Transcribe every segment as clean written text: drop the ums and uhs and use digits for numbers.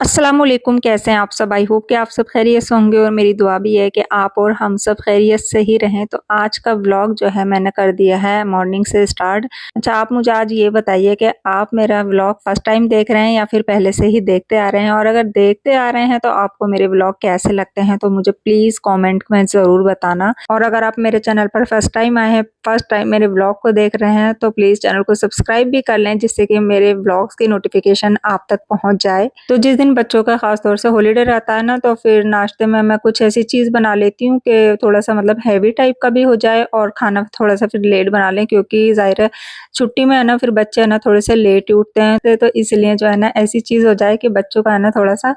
अस्सलामुअलैकुम, कैसे हैं आप सब? आई होप कि आप सब खैरियत से होंगे और मेरी दुआ भी है कि आप और हम सब खैरियत से ही रहें। तो आज का व्लॉग जो है मैंने कर दिया है मॉर्निंग से स्टार्ट। अच्छा, आप मुझे आज ये बताइए कि आप मेरा व्लॉग फर्स्ट टाइम देख रहे हैं या फिर पहले से ही देखते आ रहे हैं? और अगर देखते आ रहे हैं तो आपको मेरे व्लॉग कैसे लगते हैं? तो मुझे प्लीज़ कमेंट में ज़रूर बताना। और अगर आप मेरे चैनल पर फर्स्ट टाइम आए हैं, फर्स्ट टाइम मेरे व्लॉग को देख रहे हैं तो प्लीज़ चैनल को सब्सक्राइब भी कर लें, जिससे कि मेरे व्लॉग्स की नोटिफिकेशन आप तक पहुँच जाए। तो जिस दिन बच्चों का ख़ास तौर से हॉलिडे रहता है ना, तो फिर नाश्ते में मैं कुछ ऐसी चीज़ बना लेती हूँ कि थोड़ा-सा मतलब हेवी टाइप का भी हो जाए और खाना थोड़ा-सा फिर लेट बना लें, क्योंकि ज़ाहिर है छुट्टी में है ना, फिर बच्चे है ना थोड़े से लेट ही उठते हैं। तो इसलिए जो है ना ऐसी चीज़ हो जाए कि बच्चों का है ना थोड़ा-सा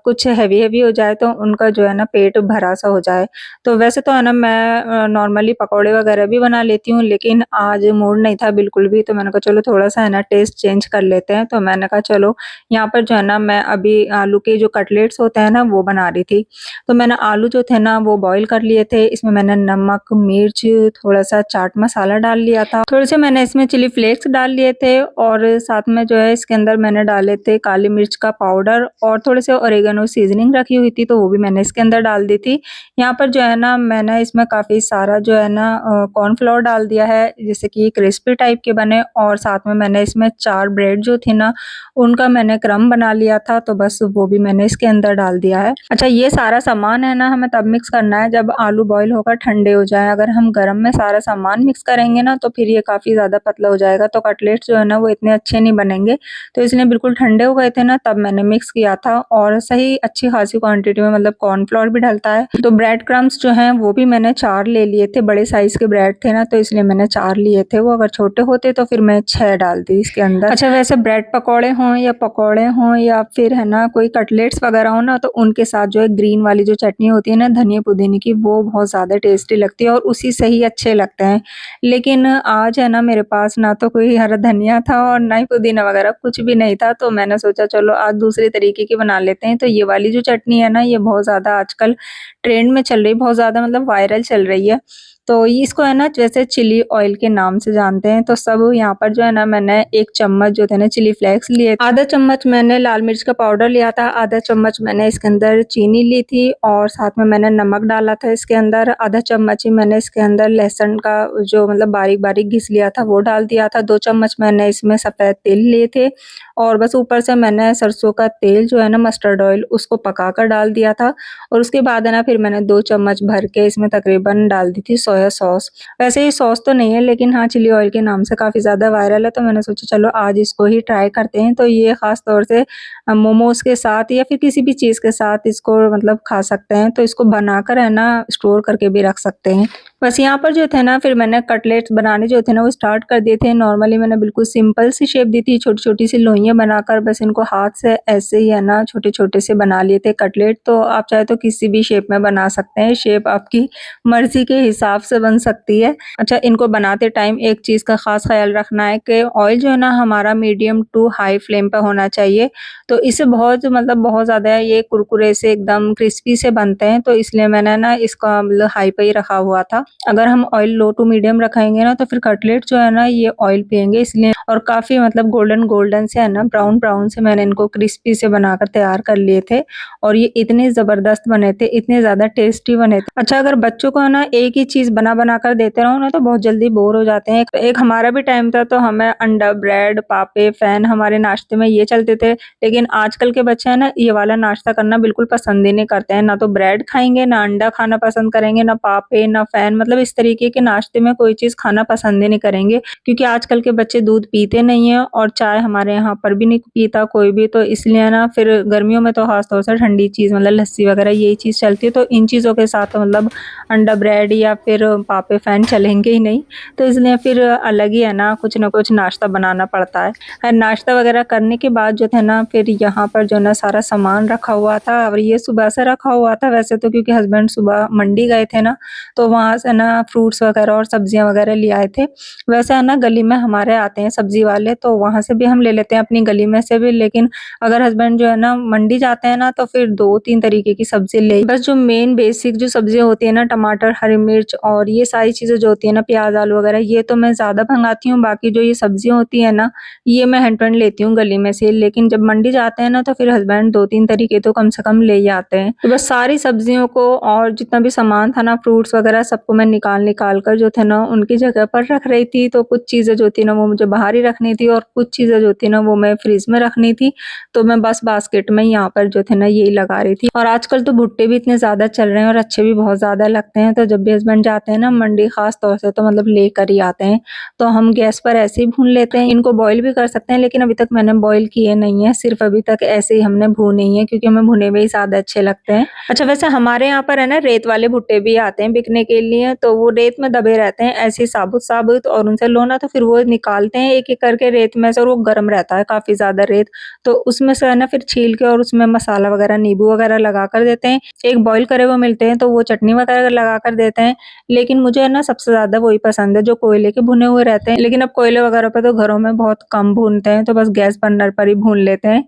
कुछ हेवी-हेवी हो जाए, तो उनका जो है ना पेट भरा-सा हो जाए। तो वैसे तो है ना मैं नॉर्मली पकौड़े वगैरह भी बना लेती हूँ, लेकिन आज मूड नहीं था बिल्कुल भी, तो मैंने कहा चलो थोड़ा-सा है ना टेस्ट चेंज कर लेते हैं। तो मैंने कहा चलो यहाँ पर जो है ना मैं अभी आलू के जो कटलेट्स होते हैं ना वो बना रही थी। तो मैंने आलू जो थे ना वो बॉयल कर लिए थे। इसमें मैंने नमक, मिर्च, थोड़ा-सा चाट मसाला डाल लिया था। थोड़े से मैंने इसमें चिली फ्लेक्स डाल लिए थे और साथ में जो है इसके अंदर मैंने डाले थे काली मिर्च का पाउडर और थोड़े से ऑरिगेनो सीज़निंग रखी हुई थी, तो वो भी मैंने इसके अंदर डाल दी थी। यहाँ पर जो है ना मैंने इसमें काफ़ी सारा जो है ना कॉर्नफ्लोर डाल दिया है, जिससे कि क्रिस्पी टाइप के बने, और साथ में मैंने इसमें 4 ब्रेड जो थी ना उनका मैंने क्रम्ब बना लिया था, तो बस वो भी मैंने इसके अंदर डाल दिया है। अच्छा, ये सारा सामान है ना हमें तब मिक्स करना है जब आलू बॉयल होकर ठंडे हो जाएँ। अगर हम गरम में सारा सामान मिक्स करेंगे ना तो फिर ये काफ़ी ज़्यादा पतला हो जाएगा, तो कटलेट्स जो है ना वो इतने अच्छे नहीं बनेंगे। तो इसलिए बिल्कुल ठंडे हो गए थे ना तब मैंने मिक्स किया था, और सही अच्छी खासी क्वांटिटी में, मतलब कॉर्नफ्लोर भी डलता है। तो ब्रेड क्रम्ब्स जो हैं वो भी मैंने 4 ले लिए थे, बड़े साइज़ के ब्रेड थे ना, तो इसलिए मैंने 4 लिए थे। वो अगर छोटे होते तो फिर मैं 6 डालती इसके अंदर। अच्छा, वैसे ब्रेड पकौड़े हों या पकौड़े हों या फिर है ना कोई कटलेट्स वगैरह हो ना, तो उनके साथ जो है ग्रीन वाली जो चटनी होती है ना धनिया पुदीने की, वो बहुत ज़्यादा टेस्टी लगती है और उसी से ही अच्छे लगते हैं। लेकिन आज है ना मेरे पास ना तो कोई हरा धनिया था और ना ही पुदीना वगैरह कुछ भी नहीं था, तो मैंने सोचा चलो आज दूसरे तरीके की बना लेते हैं। तो ये वाली जो चटनी है ना ये बहुत ज़्यादा आजकल ट्रेंड में चल रही, बहुत ज़्यादा मतलब वायरल चल रही है। तो ये इसको है ना जैसे चिली ऑयल के नाम से जानते हैं। तो सब यहाँ पर जो है ना मैंने 1 चम्मच जो थे ना चिली फ्लेक्स लिए, आधा चम्मच मैंने लाल मिर्च का पाउडर लिया था, आधा चम्मच मैंने इसके अंदर चीनी ली थी और साथ में मैंने नमक डाला था इसके अंदर, आधा चम्मच ही मैंने इसके अंदर लहसुन का जो मतलब बारीक-बारीक घिस लिया था वो डाल दिया था, 2 चम्मच मैंने इसमें सफ़ेद तिल लिए थे और बस ऊपर से मैंने सरसों का तेल जो है ना मस्टर्ड ऑयल उसको पकाकर डाल दिया था। और उसके बाद है ना फिर मैंने 2 चम्मच भर के इसमें तकरीबन डाल दी थी सोया सॉस। वैसे ये सॉस तो नहीं है, लेकिन हाँ चिली ऑयल के नाम से काफ़ी ज़्यादा वायरल है, तो मैंने सोचा चलो आज इसको ही ट्राई करते हैं। तो ये ख़ास तौर से मोमोज़ के साथ या फिर किसी भी चीज़ के साथ इसको मतलब खा सकते हैं, तो इसको बनाकर है ना स्टोर करके भी रख सकते हैं। बस यहाँ पर जो थे ना फिर मैंने कटलेट्स बनाने जो थे ना वो स्टार्ट कर दिए थे। नॉर्मली मैंने बिल्कुल सिंपल सी शेप दी थी, छोटी-छोटी सी लोइयाँ बनाकर बस इनको हाथ से ऐसे ही है ना छोटे-छोटे से बना लिए थे कटलेट। तो आप चाहे तो किसी भी शेप में बना सकते हैं, शेप आपकी मर्ज़ी के हिसाब से बन सकती है। अच्छा, इनको बनाते टाइम एक चीज़ का ख़ास ख़्याल रखना है कि ऑयल जो है ना हमारा मीडियम टू हाई फ्लेम पे होना चाहिए। तो इससे बहुत मतलब बहुत ज़्यादा ये कुरकुरे से एकदम क्रिस्पी से बनते हैं, तो इसलिए मैंने ना इसका मतलब हाई पे ही रखा हुआ था। अगर हम ऑयल लो टू मीडियम रखेंगे ना तो फिर कटलेट जो है ना ये ऑयल पिएँगे, इसलिए और काफ़ी मतलब गोल्डन-गोल्डन से है ना ब्राउन-ब्राउन से मैंने इनको क्रिस्पी से बनाकर तैयार कर लिए थे और ये इतने ज़बरदस्त बने थे, इतने ज़्यादा टेस्टी बने थे। अच्छा, अगर बच्चों को है ना एक ही चीज़ बना-बना कर देते रहो ना तो बहुत जल्दी बोर हो जाते हैं। एक हमारा भी टाइम था, तो हमें अंडा ब्रेड, पापे, फैन हमारे नाश्ते में ये चलते थे, लेकिन आजकल के बच्चे हैं ना ये वाला नाश्ता करना बिल्कुल पसंद ही नहीं करते हैं। ना तो ब्रेड खाएँगे, ना अंडा खाना पसंद करेंगे, ना पापे, ना फैन, मतलब इस तरीके के नाश्ते में कोई चीज़ खाना पसंद ही नहीं करेंगे, क्योंकि आजकल के बच्चे दूध पीते नहीं हैं और चाय हमारे यहाँ पर भी नहीं पीता कोई भी। तो इसलिए ना फिर गर्मियों में तो ख़ास तौर से ठंडी चीज़ मतलब लस्सी वगैरह यही चीज़ चलती है, तो इन चीज़ों के साथ तो मतलब अंडा ब्रेड या फिर पापे, फैन चलेंगे ही नहीं। तो इसलिए फिर अलग ही है ना कुछ न कुछ नाश्ता बनाना पड़ता है। नाश्ता वगैरह करने के बाद जो था ना फिर यहाँ पर जो ना सारा सामान रखा हुआ था, और ये सुबह से रखा हुआ था वैसे तो, क्योंकि हस्बैंड सुबह मंडी गए थे ना, तो वहाँ से है ना फ्रूट्स वगैरह और सब्जियाँ वगैरह ले आए थे। वैसे है ना गली में हमारे आते हैं सब्जी वाले, तो वहाँ से भी हम ले लेते हैं अपनी गली में से भी, लेकिन अगर हस्बैंड जो है ना मंडी जाते हैं ना तो फिर 2-3 तरीके की सब्जी ले, बस जो मेन बेसिक जो सब्जियाँ होती है ना टमाटर, हरी मिर्च और ये सारी चीज़ें जो होती है ना प्याज़, आलू वगैरह, ये तो मैं ज़्यादा मंगाती हूँ। बाकी जो ये सब्जियाँ होती है ना ये मैं हैंड टू हैंड लेती हूँ गली में से, लेकिन जब मंडी जाते हैं ना तो फिर हस्बैंड 2-3 तरीके तो कम से कम ले ही आते हैं। तो बस सारी सब्जियों को और जितना भी सामान था ना फ्रूट्स वगैरह सबको मैं निकाल कर जो थे ना उनकी जगह पर रख रही थी। तो कुछ चीज़ें जो थी ना वो मुझे बाहर ही रखनी थी और कुछ चीज़ें जो थी ना वो मैं फ्रिज में रखनी थी। तो मैं बस बास्केट में यहाँ पर जो थे ना यही लगा रही थी। और आजकल तो भुट्टे भी इतने ज़्यादा चल रहे हैं और अच्छे भी बहुत ज़्यादा लगते हैं। तो जब भी हस्बैंड जाते हैं ना मंडी ख़ास तौर से तो मतलब लेकर ही आते हैं। तो हम गैस पर ऐसे ही भून लेते हैं। इनको बॉयल भी कर सकते हैं, लेकिन अभी तक मैंने बॉयल किए नहीं है, सिर्फ अभी तक ऐसे ही हमने भूने ही हैं क्योंकि हमें भुने हुए ही ज़्यादा अच्छे लगते हैं। अच्छा, वैसे हमारे यहाँ पर है ना रेत वाले भुट्टे भी आते हैं बिकने के लिए, तो वो रेत में दबे रहते हैं ऐसे ही साबुत-साबुत, और उनसे लो ना तो फिर वो निकालते हैं एक-एक करके रेत में से, और वो गर्म रहता है काफ़ी ज़्यादा रेत। तो उसमें से है ना फिर छील के और उसमें मसाला वगैरह, नींबू वगैरह लगा कर देते हैं। एक बॉयल करे हुए मिलते हैं तो वो चटनी वगैरह लगा कर देते हैं। लेकिन मुझे है ना सबसे ज़्यादा वही पसंद है जो कोयले के भुने हुए रहते हैं। लेकिन अब कोयले वगैरह पे तो घरों में बहुत कम भूनते हैं, तो बस गैस बर्नर पर ही भून लेते हैं।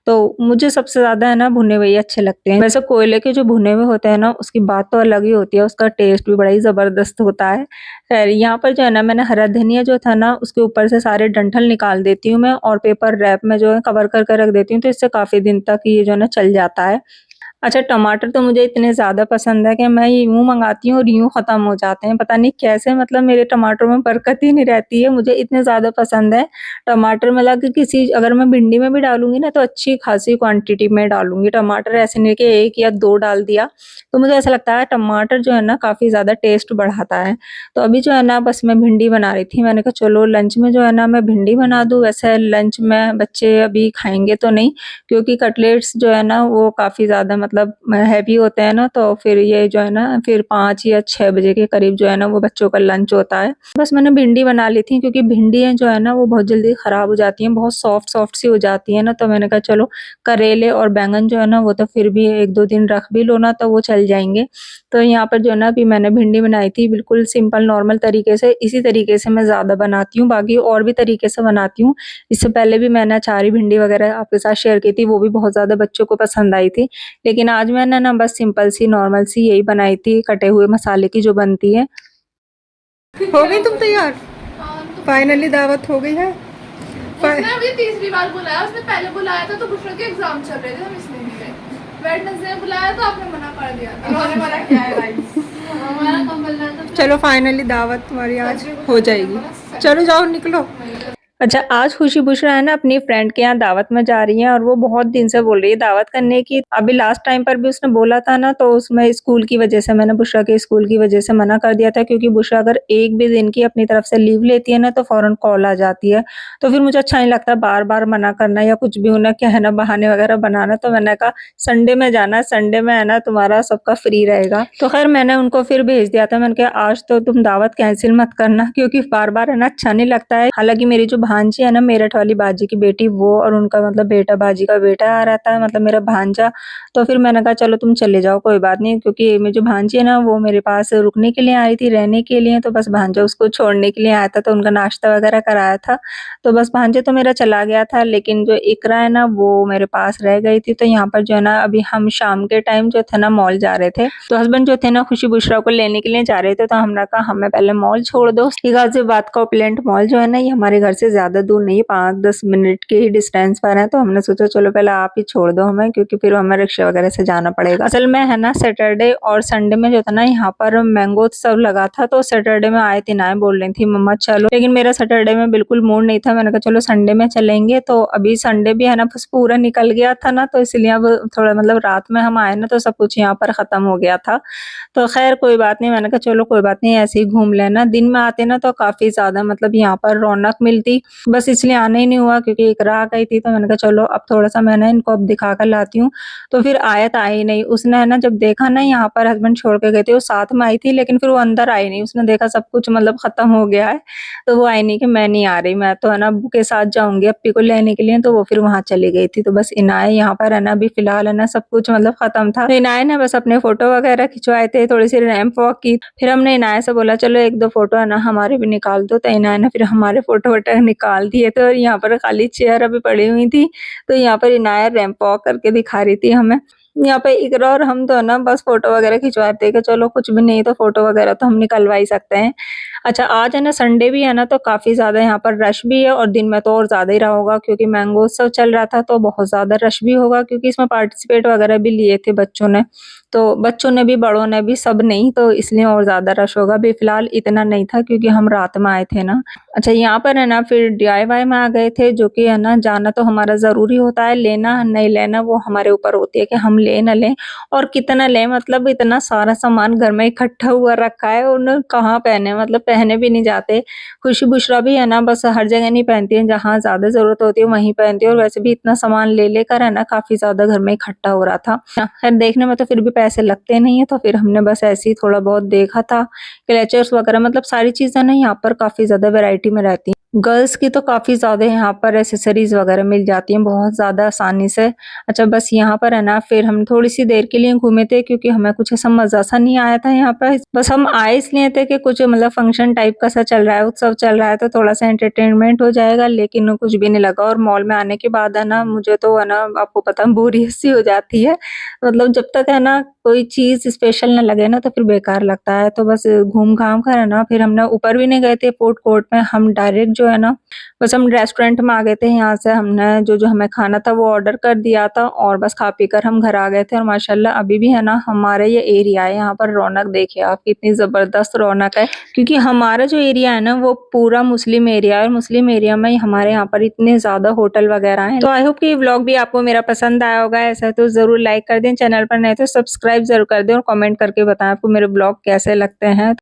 तो मुझे सबसे ज़्यादा है ना भुने हुए ही अच्छे लगते हैं। वैसे कोयले के जो भुने हुए होते हैं ना उसकी बात तो अलग ही होती है, उसका टेस्ट भी बड़ा ही ज़बरदस्त होता है। खैर यहाँ पर जो है ना मैंने हरा धनिया जो था ना उसके ऊपर से सारे डंठल निकाल देती हूँ मैं, और पेपर रैप में जो है कवर करके रख देती हूँ, तो इससे काफ़ी दिन तक ये जो है ना चल जाता है। अच्छा, टमाटर तो मुझे इतने ज़्यादा पसंद है कि मैं यूँ मँगाती हूँ और यूँ ख़त्म हो जाते हैं। पता नहीं कैसे, मतलब मेरे टमाटरों में बरकत ही नहीं रहती है, मुझे इतने ज़्यादा पसंद है। टमाटर मतलब कि किसी, अगर मैं भिंडी में भी डालूँगी ना तो अच्छी ख़ासी क्वांटिटी में डालूँगी टमाटर, ऐसे नहीं कि 1 या 2 डाल दिया। तो मुझे ऐसा लगता है टमाटर जो है ना काफ़ी ज़्यादा टेस्ट बढ़ाता है। तो अभी जो है ना बस मैं भिंडी बना रही थी, मैंने कहा चलो लंच में जो है ना मैं भिंडी बना दूँ। वैसे लंच में बच्चे अभी खाएँगे तो नहीं, क्योंकि कटलेट्स जो है ना वो काफ़ी ज़्यादा मतलब हैवी होते हैं ना, तो फिर ये जो है ना फिर 5 या 6 बजे के करीब जो है ना वो बच्चों का लंच होता है। बस मैंने भिंडी बना ली थी क्योंकि भिंडियाँ जो है ना वो बहुत जल्दी ख़राब हो जाती हैं, बहुत सॉफ्ट-सॉफ्ट सी हो जाती हैं ना, तो मैंने कहा चलो करेले और बैंगन जो है ना वो तो फिर भी 1-2 दिन रख भी लो ना तो वो चल जाएँगे। तो यहाँ पर जो है ना अभी मैंने भिंडी बनाई थी बिल्कुल सिंपल नॉर्मल तरीके से, इसी तरीके से मैं ज़्यादा बनाती हूँ, बाकी और भी तरीके से बनाती हूँ। इससे पहले भी मैंने अचारी भिंडी वगैरह आपके साथ शेयर की थी, वो भी बहुत ज़्यादा बच्चों को पसंद आई थी। लेकिन आज मैंने ना बस सिंपल सी नॉर्मल सी यही बनाई थी, कटे हुए मसाले की जो बनती है। हो गई तुम तैयार? फाइनली दावत हो गई है। उसने अभी तीसरी बार बुलाया, उसने पहले बुलाया था तो बुशरा के एग्जाम चल रहे थे, हम इसलिए नहीं गए। वेडनेसडे बुलाया तो आपने मना कर दिया था। इन्होंने मना किया है गाइस। हमारा कंबल था तो चलो फाइनली दावत तुम्हारी आज हो जाएगी। चलो जाओ निकलो। अच्छा, आज खुशी बुशरा है ना अपनी फ्रेंड के यहाँ दावत में जा रही है और वो बहुत दिन से बोल रही है दावत करने की। अभी लास्ट टाइम पर भी उसने बोला था ना, तो उसमें स्कूल की वजह से मैंने बुशरा के स्कूल की वजह से मना कर दिया था, क्योंकि बुशरा अगर एक भी दिन की अपनी तरफ से लीव लेती है ना तो फौरन कॉल आ जाती है। तो फिर मुझे अच्छा नहीं लगता बार-बार मना करना या कुछ भी उन्हें कहना, बहाने वगैरह बनाना। तो मैंने कहा संडे में जाना, संडे में है ना तुम्हारा सबका फ्री रहेगा। तो खैर मैंने उनको फिर भेज दिया था, मैंने कहा आज तो तुम दावत कैंसिल मत करना, क्योंकि बार-बार है ना अच्छा नहीं लगता है। हालाँकि मेरी जो भांजी है ना मेरठ वाली बाजी की बेटी, वो और उनका मतलब बेटा, बाजी का बेटा आ रहता है, मतलब मेरा भांजा। तो फिर मैंने कहा चलो तुम चले जाओ कोई बात नहीं, क्योंकि मेरी जो भांजी है ना वो मेरे पास रुकने के लिए आई थी, रहने के लिए। तो बस भांजा उसको छोड़ने के लिए आया था, तो उनका नाश्ता वगैरह कराया था। तो बस भांजा तो मेरा चला गया था, लेकिन जो इकरा है ना वो मेरे पास रह गई थी। तो यहाँ पर जो है ना अभी हम शाम के टाइम जो थे ना मॉल जा रहे थे, तो हस्बैंड जो थे ना खुशी बुशरा को लेने के लिए जा रहे थे। तो हमने कहा हमें पहले मॉल छोड़ दो। गाजियाबाद का ओपुलेंट मॉल जो है ना ये हमारे घर से ज्यादा दूर नहीं है, 5-10 मिनट के ही डिस्टेंस पर है। तो हमने सोचा चलो पहले आप ही छोड़ दो हमें, क्योंकि फिर हमें रिक्शा वगैरह से जाना पड़ेगा। असल में है ना सैटरडे और संडे में जो था ना यहाँ पर मैंगो उत्सव लगा था, तो सैटरडे में आए तिनाएं बोल रही थी मम्मा चलो, लेकिन मेरा सैटरडे में बिल्कुल मूड नहीं था। मैंने कहा चलो संडे में चलेंगे। तो अभी संडे भी है ना बस पूरा निकल गया था ना, तो इसलिए अब थोड़ा मतलब रात में हम आए ना तो सब कुछ यहाँ पर खत्म हो गया था। तो खैर कोई बात नहीं, मैंने कहा चलो कोई बात नहीं ऐसे ही घूम लेना। दिन में आते ना तो काफ़ी ज़्यादा मतलब यहाँ पर रौनक मिलती, बस इसलिए आना ही नहीं हुआ क्योंकि इकरा आ गई थी, तो मैंने कहा चलो अब थोड़ा-सा मैं ना इनको अब दिखा कर लाती हूँ। तो फिर आयत आई नहीं, उसने है ना जब देखा ना यहाँ पर हस्बैंड छोड़ के गए थे, वो साथ में आई थी लेकिन फिर वो अंदर आई नहीं, उसने देखा सब कुछ मतलब खत्म हो गया है, तो वो आई नहीं कि मैं नहीं आ रही, मैं तो है ना अब्बू के साथ जाऊँगी अप्पी को लेने के लिए, तो वो फिर वहाँ चली गई थी। तो बस इनाया यहाँ पर है ना अभी फ़िलहाल है ना सब कुछ मतलब खत्म था। तो इनाया ने बस अपने फ़ोटो वगैरह खिंचवाए थे, थोड़ी-सी रैंप वॉक की, फिर हमने इनाया से बोला चलो 1-2 फ़ोटो है ना हमारे भी निकाल दो, तो इनाया ने फिर हमारे फ़ोटो-वोटो निकाल दिए थे और यहाँ पर खाली चेयर अभी पड़ी हुई थी, तो यहाँ पर इनाया रैंप वॉक करके दिखा रही थी हमें। यहाँ पे इकरा और हम तो है ना बस फ़ोटो वगैरह खिंचवा रहे थे कि चलो कुछ भी नहीं तो फ़ोटो वगैरह तो हम निकलवा ही सकते हैं। अच्छा आज है ना संडे भी है ना तो काफ़ी ज़्यादा यहाँ पर रश भी है और दिन में तो और ज़्यादा ही रहा होगा क्योंकि मैंगो उत्सव चल रहा था तो बहुत ज़्यादा रश भी होगा क्योंकि इसमें पार्टिसिपेट वगैरह भी लिए थे बच्चों ने। तो बच्चों ने भी, बड़ों ने भी, सब नहीं तो इसलिए और ज़्यादा रश होगा। अभी फ़िलहाल इतना नहीं था क्योंकि हम रात में आए थे ना। अच्छा यहाँ पर है ना फिर डीआईवाई में आ गए थे जो कि है ना जाना तो हमारा ज़रूरी होता है, लेना नहीं लेना वो हमारे ऊपर होती है कि हम लें ना लें और कितना लें, मतलब इतना सारा सामान घर में इकट्ठा हुआ रखा है और कहाँ पहने, मतलब पहने भी नहीं जाते। खुशी बुशरा भी है ना बस हर जगह नहीं पहनती हैं, जहाँ ज़्यादा ज़रूरत होती है वहीं पहनती है और वैसे भी इतना सामान ले लेकर है ना काफ़ी ज़्यादा घर में इकट्ठा हो रहा था। खैर देखने में तो फिर भी पैसे लगते नहीं है तो फिर हमने बस ऐसे ही थोड़ा बहुत देखा था। क्लचर्स वगैरह मतलब सारी चीज़ें ना यहाँ पर काफ़ी ज़्यादा वैरायटी में रहती हैं। गर्ल्स की तो काफ़ी ज़्यादा यहाँ पर एक्सेसरीज़ वगैरह मिल जाती हैं बहुत ज़्यादा आसानी से। अच्छा बस यहाँ पर है ना फिर हम थोड़ी-सी देर के लिए घूमे थे क्योंकि हमें कुछ ऐसा मज़ा सा नहीं आया था यहाँ पर। बस हम आए इसलिए थे कि कुछ मतलब फंक्शन टाइप का सा चल रहा है, उत्सव चल रहा है तो थोड़ा-सा एंटरटेनमेंट हो जाएगा, लेकिन कुछ भी नहीं लगा और मॉल में आने के बाद है ना मुझे तो है ना आपको पता है बोरियत सी हो जाती है। मतलब जब तक है ना कोई चीज़ स्पेशल ना लगे ना तो फिर बेकार लगता है। तो बस घूम-घाम कर है ना फिर हमने ऊपर भी नहीं गए थे फूड कोर्ट में, हम डायरेक्ट जो है ना बस हम रेस्टोरेंट में आ गए थे। यहाँ से हमने जो-जो हमें खाना था वो ऑर्डर कर दिया था और बस खा पी कर हम घर आ गए थे और माशाल्लाह अभी भी है ना हमारे ये एरिया है, यहाँ पर रौनक देखिए आप कितनी ज़बरदस्त रौनक है क्योंकि हमारा जो एरिया है ना वो पूरा मुस्लिम एरिया है और मुस्लिम एरिया में हमारे यहाँ पर इतने ज़्यादा होटल वगैरह हैं। तो आई होप कि ये व्लॉग भी आपको मेरा पसंद आया होगा, ऐसा तो ज़रूर लाइक कर दें, चैनल पर नए तो सब्सक्राइब ज़रूर कर दें और कमेंट करके बताएं आपको मेरे व्लॉग कैसे लगते हैं।